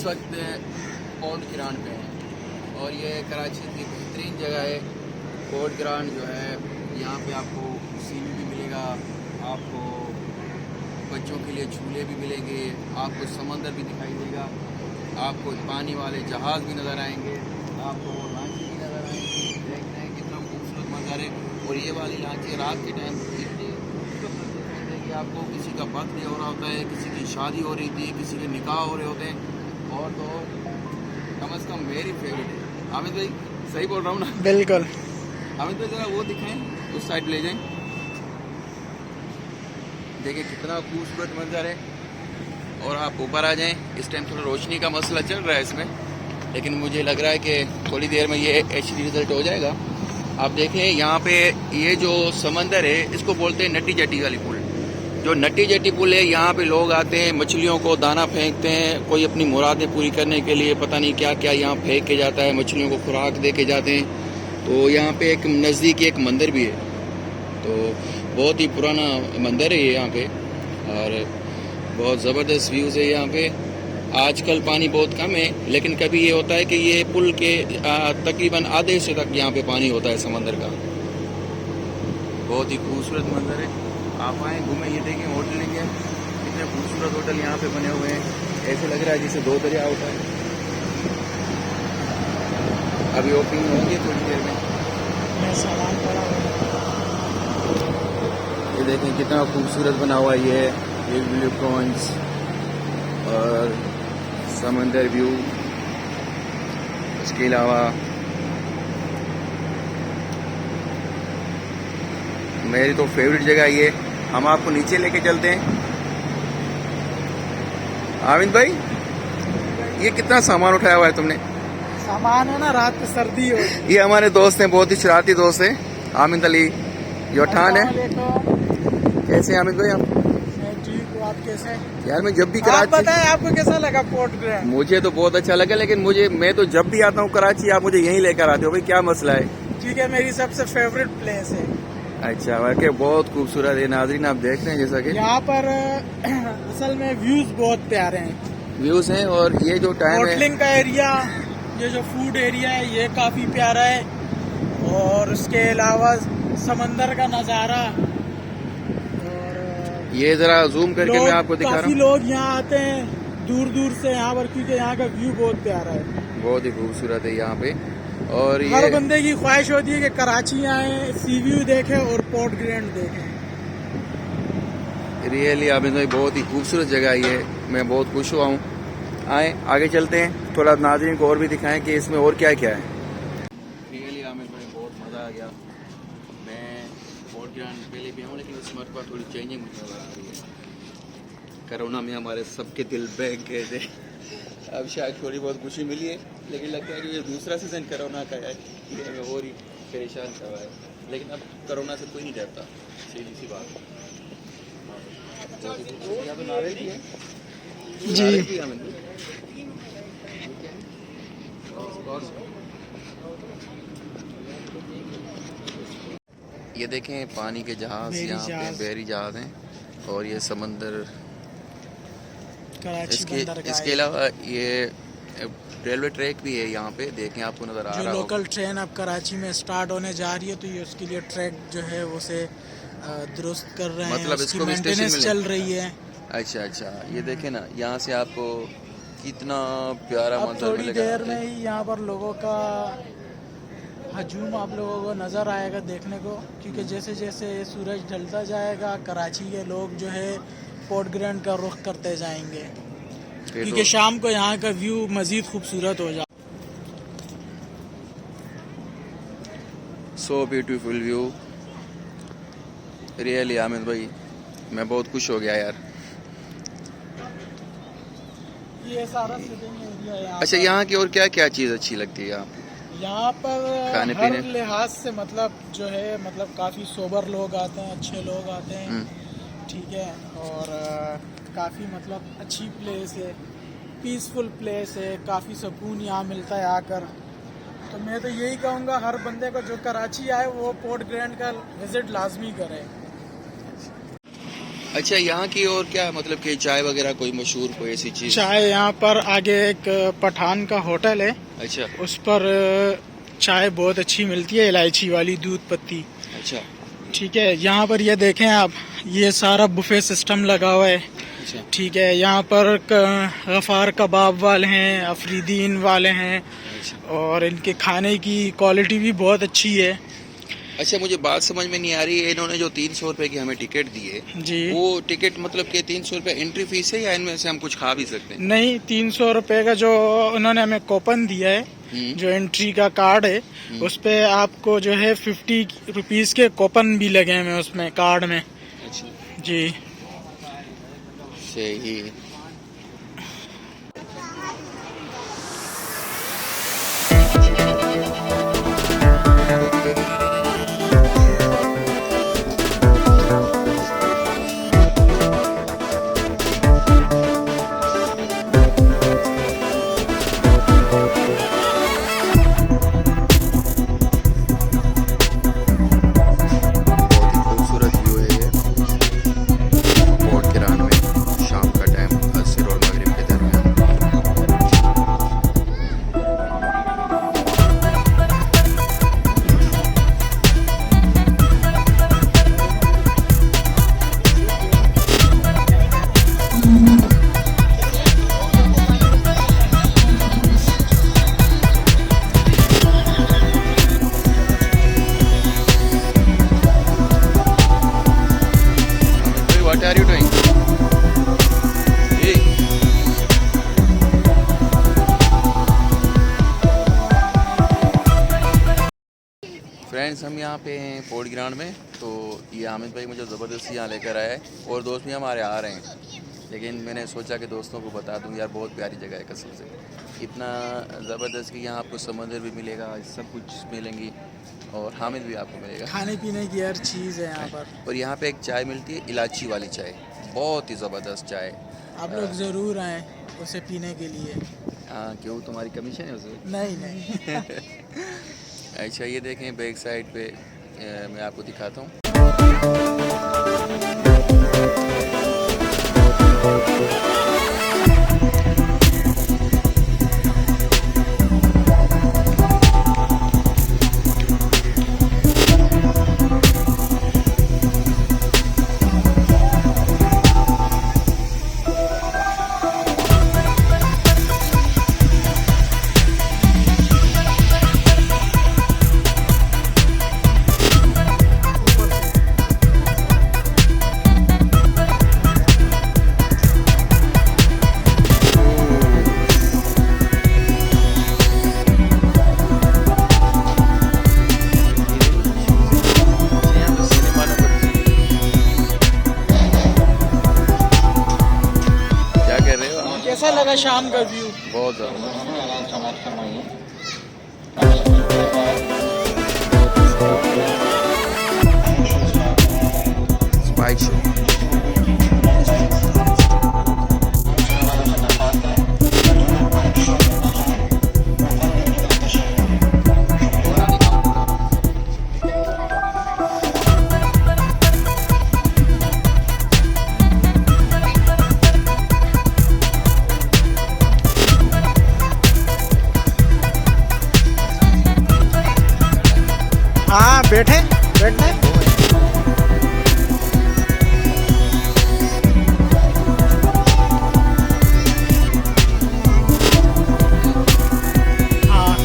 इस वक्त old grand पे हैं और ये कराची की बेहतरीन जगह है। ओल्ड ग्रांड जो है यहाँ पे आपको सीनरी भी मिलेगा, आपको बच्चों के लिए झूले भी मिलेंगे, आपको समंदर भी दिखाई देगा, आपको पानी वाले जहाज़ भी नज़र आएंगे, आपको लांची भी नज़र आएंगी। देखते हैं कितना खूबसूरत मंजर है। और ये वाली लांची रात के टाइम इतनी खूबसूरत है कि आपको किसी का बर्थडे हो रहा होता है, किसी की शादी हो रही थी, किसी के निकाह हो रहे होते हैं, और तो कम से कम मेरी फेवरेट है। हामिद भाई सही बोल रहा हूँ ना? बिल्कुल। हामिद भाई ज़रा वो दिखाएं, उस साइड ले जाएं। देखिए कितना खूबसूरत मंजर है। और आप ऊपर आ जाएं। इस टाइम थोड़ा रोशनी का मसला चल रहा है इसमें, लेकिन मुझे लग रहा है कि थोड़ी देर में ये HD रिजल्ट हो जाएगा। आप देखें यहाँ पे ये जो समंदर है इसको बोलते हैं नट्टी जट्टी वाली पुल। जो नट्टी जट्टी पुल है यहाँ पे लोग आते हैं, मछलियों को दाना फेंकते हैं, कोई अपनी मुरादें पूरी करने के लिए पता नहीं क्या क्या यहाँ फेंक के जाता है, मछलियों को खुराक दे के जाते हैं। तो यहाँ पे एक नज़दीक एक मंदिर भी है, तो बहुत ही पुराना मंदिर है ये यहाँ पे, और बहुत ज़बरदस्त व्यूज़ है यहाँ पे। आजकल पानी बहुत कम है, लेकिन कभी ये होता है कि ये पुल के तकरीबन आधे से तक यहाँ पे पानी होता है समंदर का। बहुत ही खूबसूरत मंजर है। आप आएँ, घूमें, ये देखें होटल के कितने खूबसूरत होटल यहाँ पे बने हुए हैं। ऐसे लग रहा है जैसे दो दरिया होता है। अभी ओपनिंग होंगी थोड़ी देर में। ये देखें कितना खूबसूरत बना हुआ है ये व्यू पॉइंट्स और समंदर व्यू। इसके अलावा मेरी तो फेवरेट जगह ये। हम आपको नीचे लेके चलते हैं। आमिद भाई ये कितना सामान उठाया हुआ है तुमने? सामान है ना, रात को सर्दी हो। ये हमारे दोस्त हैं, बहुत ही शरारती दोस्त हैं, आमिद अली योठान है। कैसे आमिद भाई आप? आप कैसे? यार मैं जब भी आप कराची, बताएं आपको कैसा लगा पोर्ट ग्रैंड? मुझे तो बहुत अच्छा लगा, लेकिन मैं तो जब भी आता हूँ कराची आप मुझे यहीं लेकर आते हो। भाई क्या मसला है? ठीक है, मेरी सबसे फेवरेट प्लेस है। अच्छा, वाकई बहुत खूबसूरत है। नाजरीन आप देख रहे हैं जैसा कि यहाँ पर असल में व्यूज बहुत प्यारे हैं, व्यूज हैं। और ये जो टाइम है, होटलिंग का एरिया, ये जो फूड एरिया है ये काफी प्यारा है, और उसके अलावा समंदर का नज़ारा। ये जरा जूम करके मैं आपको दिखा रहा काफी हूँ। लोग यहाँ आते हैं दूर दूर से यहाँ पर, क्योंकि यहाँ का व्यू बहुत प्यारा है, बहुत ही खूबसूरत है यहाँ पे। और हर ये बंदे की ख्वाहिश होती है कि कराची आए, सी व्यू देखें और पोर्ट ग्रैंड देखें। रियली आमिद भाई बहुत ही खूबसूरत जगह है ये। मैं बहुत खुश हुआ हूँ। आए आगे चलते हैं, थोड़ा नाज़रीन को और भी दिखाएं कि इसमें और क्या क्या है। रियली आमिद भाई बहुत मज़ा आ गया। मैं पोर्ट ग्रैंड पहले भी हूँ, लेकिन इस मरतबा थोड़ी चेंजिंग नज़र आ रही है। कोरोना में हमारे सबके दिल बहक गए थे। अब शायद थोड़ी बहुत खुशी मिली है, लेकिन लगता है कि ये दूसरा सीज़न कोरोना का है, ये हमें और ही परेशान कर रहा है। लेकिन अब कोरोना से कोई नहीं डरता, सीधी सी बात। यहाँ तो नारियल भी है जी। नारियल भी हमें ये देखें पानी के जहाज, यहाँ पे बहरी जहाज हैं, और ये समंदर। इसके अलावा ये रेलवे ट्रैक भी है यहाँ पे, देखें आपको नजर आ रहा है। जो लोकल ट्रेन अब कराची में स्टार्ट होने जा रही है, तो ये उसके लिए ट्रैक जो है उसे दुरुस्त कर रहे हैं, मतलब उसकी इसको भी मेंटेनेंस स्टेशन चल रही है। अच्छा अच्छा, ये देखें ना, यहाँ से आपको कितना प्यारा अब मंजर थोड़ी मिलेगा। देर में ही यहाँ पर लोगों का हजूम आप लोगों को नज़र आएगा देखने को, क्योंकि जैसे जैसे सूरज ढलता जाएगा कराची के लोग जो है पोर्ट ग्रैंड का रुख करते जाएंगे, क्योंकि शाम को यहाँ का व्यू मज़ीद खूबसूरत हो जाए। So beautiful view. रियली आमिद भाई मैं बहुत खुश हो गया यार। ये सारा सिटिंग एरिया है। अच्छा, यहाँ की और क्या क्या चीज़ अच्छी लगती है? यहाँ पर खाने हर पीने लिहाज से मतलब जो है, मतलब काफ़ी सोबर लोग आते हैं, अच्छे लोग आते हैं, ठीक है, और काफ़ी मतलब अच्छी प्लेस है, पीसफुल प्लेस है, काफ़ी सुकून यहाँ मिलता है आकर। तो मैं तो यही कहूँगा हर बंदे को जो कराची आए वो पोर्ट ग्रैंड का विज़िट लाजमी करे। अच्छा, यहाँ की और क्या मतलब कि चाय वगैरह कोई मशहूर कोई ऐसी चीज? चाय यहाँ पर आगे एक पठान का होटल है, अच्छा उस पर चाय बहुत अच्छी मिलती है, इलायची वाली, दूध पत्ती। अच्छा ठीक है, यहाँ पर ये देखें आप, ये सारा बुफे सिस्टम लगा हुआ है। अच्छा ठीक है, यहाँ पर गफ़ार कबाब वाले हैं, अफरीदीन वाले हैं, अच्छा। और इनके खाने की क्वालिटी भी बहुत अच्छी है। अच्छा, मुझे बात समझ में नहीं आ रही है, इन्होंने जो 300 रुपए की हमें टिकट दी है, जी, वो टिकट मतलब कि 300 रुपए एंट्री फीस है या इनमें से हम कुछ खा भी सकते हैं? नहीं, 300 रुपये का जो उन्होंने हमें कूपन दिया है, जो एंट्री का कार्ड है, उस पे आपको जो है 50 रुपीज़ के कूपन भी लगे हैं उसमें, कार्ड में। अच्छा जी, सही है। What are you doing? Hey. Friends, हम यहाँ पे हैं पोर्ट ग्राउंड में। तो ये हामिद भाई मुझे ज़बरदस्ती यहाँ लेकर आया है, और दोस्त भी हमारे आ रहे हैं, लेकिन मैंने सोचा कि दोस्तों को बता दूँ यार, बहुत प्यारी जगह है कसम से, इतना ज़बरदस्त कि यहाँ आपको समंदर भी मिलेगा, सब कुछ मिलेंगी, और हामिद भी आपको मिलेगा। खाने पीने की हर चीज़ है यहाँ पर। और यहाँ पे एक चाय मिलती है, इलायची वाली चाय, बहुत ही ज़बरदस्त चाय। आप लोग ज़रूर आएँ उसे पीने के लिए। हाँ, क्यों, तुम्हारी कमीशन है उसे? नहीं नहीं। अच्छा, ये देखें बैक साइड पे, मैं आपको दिखाता हूँ। कैसा लगा शाम का व्यू? बहुत ज़्यादा। Spike show. हाँ, बैठे बैठने। हाँ,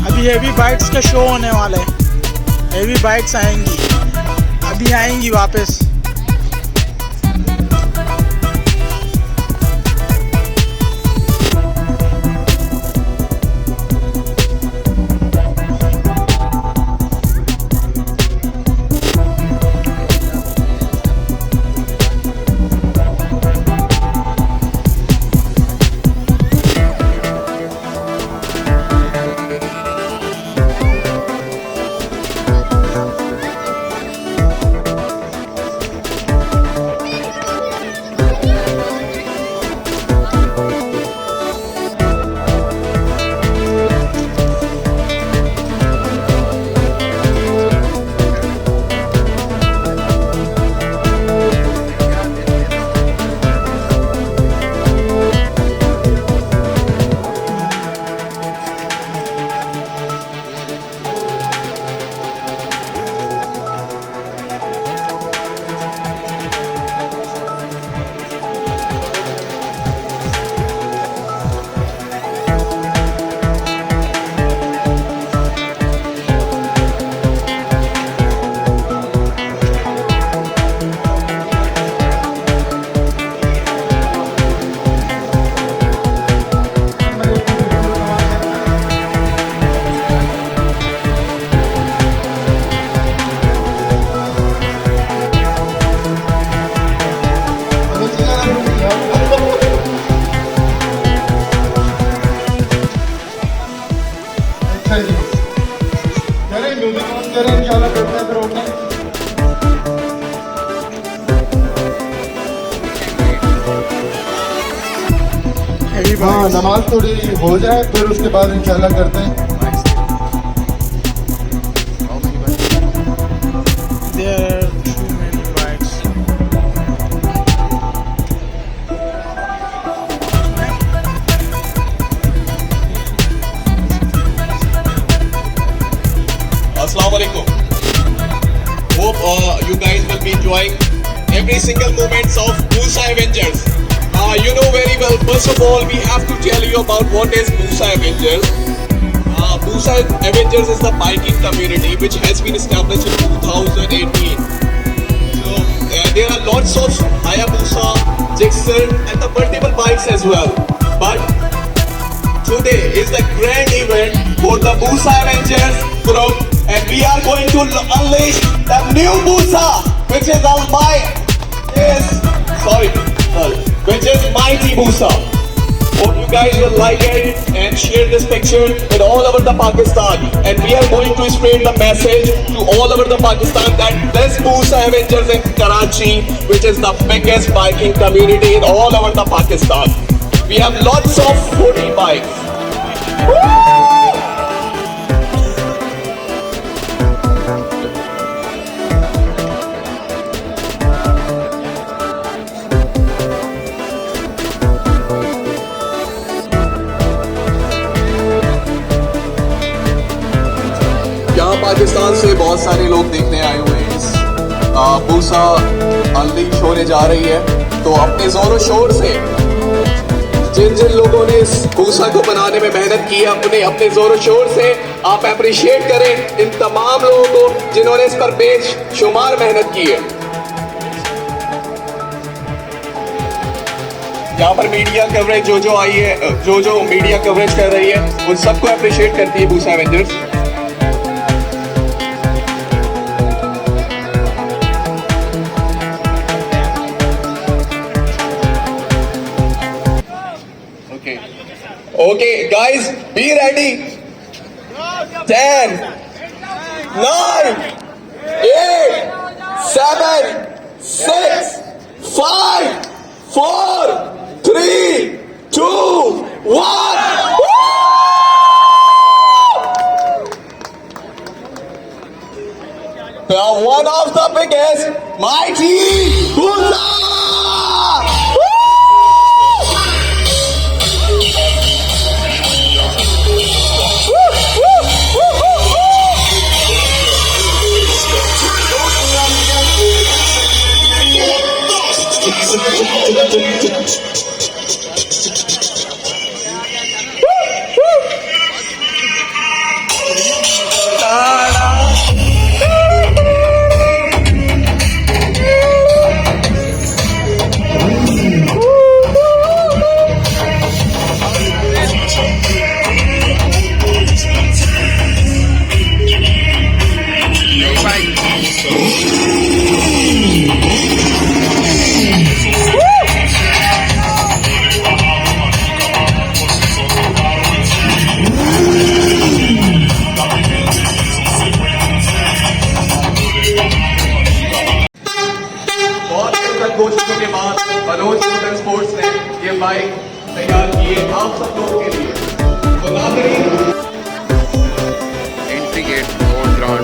अभी हेवी बाइक्स के शो होने वाले हैं, हेवी बाइक्स आएंगी, अभी आएंगी वापस। करें इंशाल्लाह करते हैं फिर ओपनिंग। हाँ नमाज थोड़ी हो जाए फिर उसके बाद इंशाल्लाह करते हैं। There are too many bikes. Assalamu alaikum. Hope you guys will be enjoying every single moments of Musa Avengers. You know very well. First of all, we have to tell you about what is Musa Avengers. Musa Avengers is the biking community which has been established in 2018. So there are lots of Hayabusa, Gixxer, and the multiple bikes as well. But today is the grand event for the Musa Avengers group, and we are going to unleash the new Musa, which is which is Mighty Musa. Hope you guys will like it and share this picture with all over the Pakistan. And we are going to spread the message to all over the Pakistan that this Musa Avengers in Karachi, which is the biggest biking community in all over the Pakistan. We have lots of 40 bikes. यहाँ पाकिस्तान से बहुत सारे लोग देखने आए हुए हैं। इस मूसा अनलीश होने जा रही है, तो अपने जोरों शोर से जिन जिन लोगों ने इस मूसा को बनाने में मेहनत की है, अपने जोरों शोर से आप अप्रिशिएट करें इन तमाम लोगों को जिन्होंने इस पर बेशुमार मेहनत की है। यहाँ पर मीडिया कवरेज जो आई है, जो मीडिया कवरेज कर रही है, उन सबको अप्रिशिएट करती है मूसा Avengers. Okay, guys, be ready. 10, 9, 8, 7, 6, 5, 4, 3, 2, 1. Now, one of the biggest, Mighty Musa! कोशिशों के बाद मनोज मोटर स्पोर्ट्स ने ये बाइक तैयार की है आप सब लोगों के लिए। तो नाज़रीन, एंट्री गेट और ग्राउंड